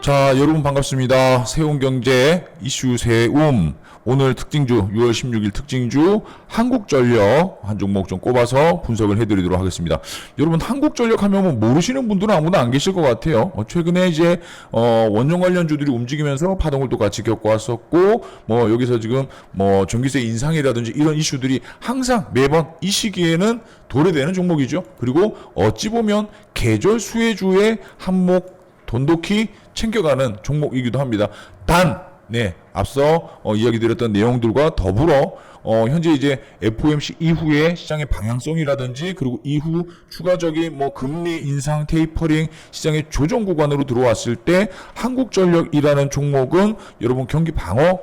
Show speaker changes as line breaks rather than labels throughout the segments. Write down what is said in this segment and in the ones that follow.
자, 여러분 반갑습니다. 세움경제 이슈 세움. 오늘 특징주, 6월 16일 특징주 한국전력 한 종목 좀 꼽아서 분석을 해드리도록 하겠습니다. 여러분, 한국전력 하면 뭐 모르시는 분들은 아무도 안 계실 것 같아요. 최근에 이제 원전 관련주들이 움직이면서 파동을 또 같이 겪어왔었고, 뭐 여기서 지금 뭐 전기세 인상이라든지 이런 이슈들이 항상 매번 이 시기에는 도래되는 종목이죠. 그리고 어찌 보면 계절 수혜주의 한몫 돈독히 챙겨가는 종목이기도 합니다. 앞서 이야기 드렸던 내용들과 더불어 현재 이제 FOMC 이후에 시장의 방향성이라든지 그리고 이후 추가적인 뭐 금리 인상, 테이퍼링, 시장의 조정 구간으로 들어왔을 때 한국전력이라는 종목은 여러분 경기 방어,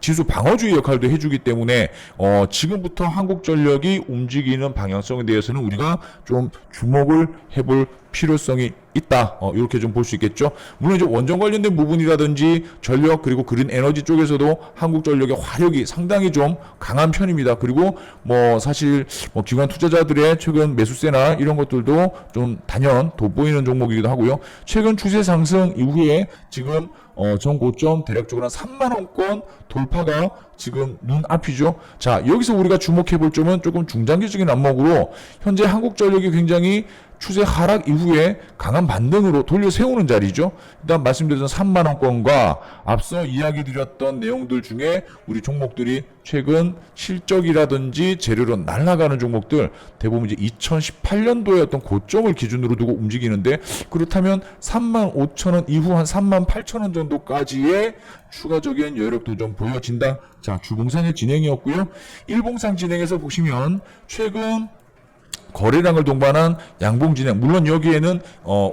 지수 방어주의 역할도 해주기 때문에 지금부터 한국전력이 움직이는 방향성에 대해서는 우리가 좀 주목을 해볼 필요성이 있다. 이렇게 좀 볼 수 있겠죠. 물론 이제 원전 관련된 부분이라든지 전력 그리고 그린 에너지 쪽에서도 한국전력의 화력이 상당히 좀 강한 편입니다. 그리고 뭐 사실 뭐 기관 투자자들의 최근 매수세나 이런 것들도 좀 단연 돋보이는 종목이기도 하고요. 최근 추세 상승 이후에 지금 전 고점 대략적으로 한 3만 원권 돌파가 지금 눈앞이죠. 자, 여기서 우리가 주목해 볼 점은 조금 중장기적인 안목으로 현재 한국전력이 굉장히 추세 하락 이후에 강한 반등으로 돌려 세우는 자리죠. 일단 말씀드렸던 3만 원권과 앞서 이야기 드렸던 내용들 중에 우리 종목들이 최근 실적이라든지 재료로 날아가는 종목들 대부분 이제 2018년도의 어떤 고점을 기준으로 두고 움직이는데, 그렇다면 3만 5천 원 이후 한 3만 8천 원 정도까지의 추가적인 여력도 좀 보여진다. 자, 주봉상의 진행이었고요. 일봉상 진행에서 보시면 최근 거래량을 동반한 양봉 진행, 물론 여기에는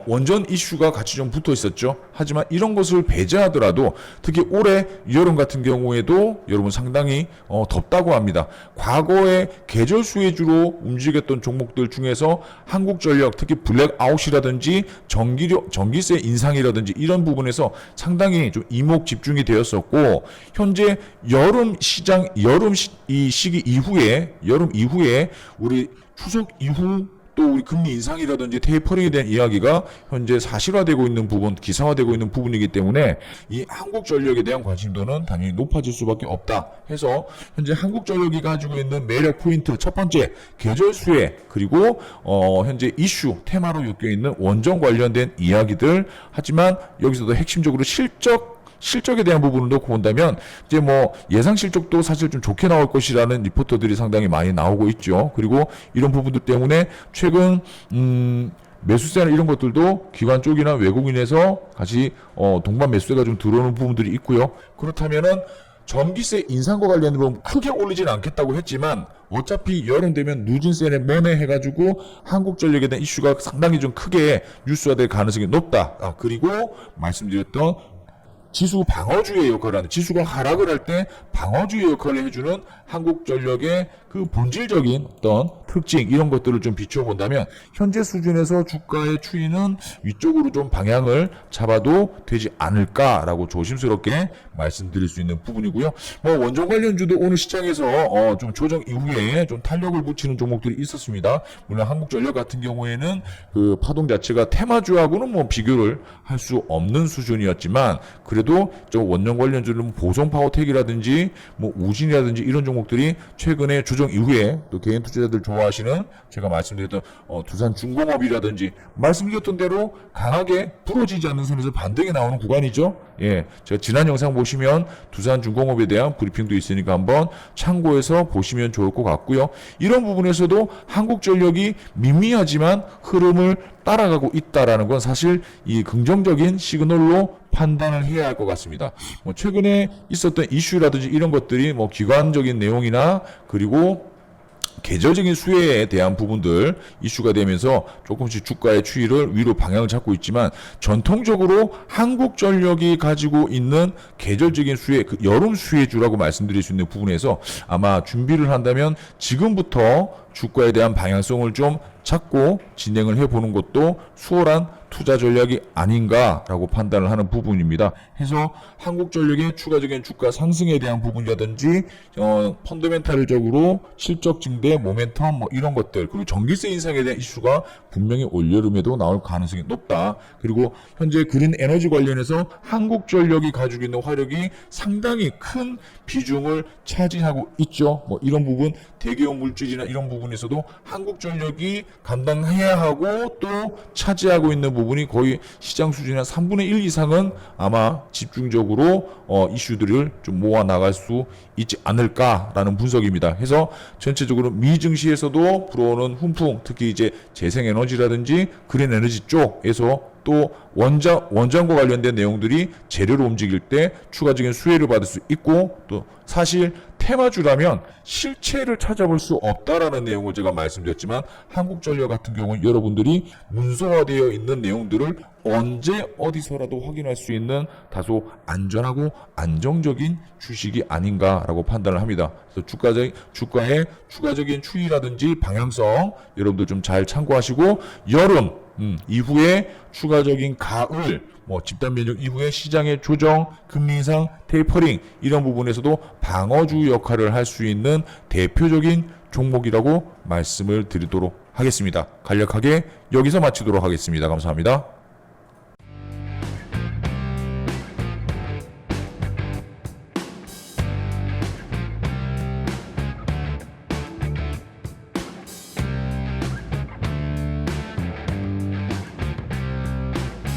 원전 이슈가 같이 좀 붙어 있었죠. 하지만 이런 것을 배제하더라도 특히 올해 여름 같은 경우에도 여러분 상당히 덥다고 합니다. 과거에 계절 수혜주로 움직였던 종목들 중에서 한국전력, 특히 블랙아웃이라든지 전기세 인상이라든지 이런 부분에서 상당히 좀 이목 집중이 되었었고, 현재 여름 시기 이후에 우리 추석 이후 또 우리 금리 인상이라든지 테이퍼링에 대한 이야기가 현재 사실화되고 있는 부분, 기사화되고 있는 부분이기 때문에 이 한국전력에 대한 관심도는 당연히 높아질 수밖에 없다 해서 현재 한국전력이 가지고 있는 매력 포인트 첫 번째 계절 수혜, 그리고 현재 이슈 테마로 엮여 있는 원전 관련된 이야기들. 하지만 여기서도 핵심적으로 실적에 대한 부분을 놓고 본다면 이제 뭐 예상 실적도 사실 좀 좋게 나올 것이라는 리포터들이 상당히 많이 나오고 있죠. 그리고 이런 부분들 때문에 최근 매수세나 이런 것들도 기관 쪽이나 외국인에서 같이 동반 매수세가 좀 들어오는 부분들이 있고요. 그렇다면은 전기세 인상과 관련해서 크게 올리지는 않겠다고 했지만 어차피 여름 되면 누진세에 뭐네 해가지고 한국전력에 대한 이슈가 상당히 좀 크게 뉴스화될 가능성이 높다. 그리고 말씀드렸던 지수 방어주의 역할을 하는, 지수가 하락을 할 때 방어주의 역할을 해주는 한국전력의 그 본질적인 어떤 특징, 이런 것들을 좀 비춰본다면 현재 수준에서 주가의 추이는 위쪽으로 좀 방향을 잡아도 되지 않을까라고 조심스럽게 말씀드릴 수 있는 부분이고요. 뭐 원전 관련주도 오늘 시장에서 좀 조정 이후에 좀 탄력을 붙이는 종목들이 있었습니다. 물론 한국전력 같은 경우에는 그 파동 자체가 테마주하고는 뭐 비교를 할 수 없는 수준이었지만, 그래도 좀 원전 관련주는 보성 파워텍이라든지 뭐 우진이라든지 이런 종목들이 최근에 조정 이후에 또 개인 투자자들 좋아하시는 제가 말씀드렸던 두산중공업이라든지 말씀드렸던 대로 강하게 부러지지 않는 선에서 반등이 나오는 구간이죠. 제가 지난 영상 보시면 두산중공업에 대한 브리핑도 있으니까 한번 참고해서 보시면 좋을 것 같고요. 이런 부분에서도 한국전력이 미미하지만 흐름을 따라가고 있다라는 건 사실 이 긍정적인 시그널로 판단을 해야 할 것 같습니다. 뭐 최근에 있었던 이슈라든지 이런 것들이 뭐 기관적인 내용이나 그리고 계절적인 수혜에 대한 부분들 이슈가 되면서 조금씩 주가의 추이를 위로 방향을 잡고 있지만, 전통적으로 한국전력이 가지고 있는 계절적인 수혜, 그 여름 수혜주라고 말씀드릴 수 있는 부분에서 아마 준비를 한다면 지금부터 주가에 대한 방향성을 좀 잡고 진행을 해보는 것도 수월한 투자 전략이 아닌가라고 판단을 하는 부분입니다. 해서 한국전력의 추가적인 주가 상승에 대한 부분이라든지 펀더멘탈적으로 실적 증대, 모멘텀 뭐 이런 것들, 그리고 전기세 인상에 대한 이슈가 분명히 올여름에도 나올 가능성이 높다. 그리고 현재 그린 에너지 관련해서 한국전력이 가지고 있는 화력이 상당히 큰 비중을 차지하고 있죠. 뭐 이런 부분, 대기업 물질이나 이런 부분에서도 한국전력이 감당해야 하고 또 차지하고 있는 부분이 거의 시장 수준의 한 3분의 1 이상은 아마 집중적으로 이슈들을 좀 모아 나갈 수 있지 않을까라는 분석입니다. 해서 전체적으로 미 증시에서도 불어오는 훈풍, 특히 이제 재생에너지라든지 그린 에너지 쪽에서 또 원전과 관련된 내용들이 재료로 움직일 때 추가적인 수혜를 받을 수 있고, 또 사실 테마주라면 실체를 찾아볼 수 없다라는 내용을 제가 말씀드렸지만, 한국전력 같은 경우는 여러분들이 문서화되어 있는 내용들을 언제 어디서라도 확인할 수 있는 다소 안전하고 안정적인 주식이 아닌가라고 판단을 합니다. 그래서 주가의 추가적인 추이라든지 방향성 여러분들 좀 잘 참고하시고, 여름 이후에 추가적인 가을, 집단 변동 이후에 시장의 조정, 금리 인상, 테이퍼링 이런 부분에서도 방어주 역할을 할 수 있는 대표적인 종목이라고 말씀을 드리도록 하겠습니다. 간략하게 여기서 마치도록 하겠습니다. 감사합니다.